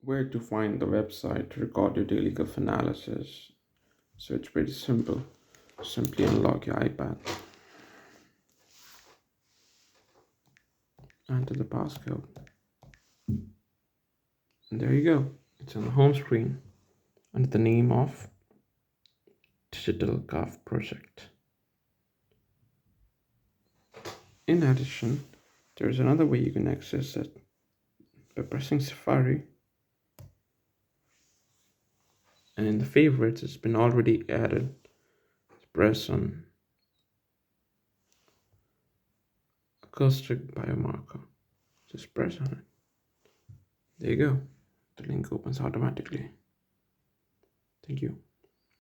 where to find the website to record your daily gulf analysis. So it's pretty simple. Simply unlock your iPad, enter the passcode, and there you go. It's on the home screen under the name of Digital Gov Project. In addition, there's another way you can access it by pressing Safari, and in the favorites it's been already added. Press on acoustic biomarker. Just press on it. There you go. The link opens automatically. Thank you.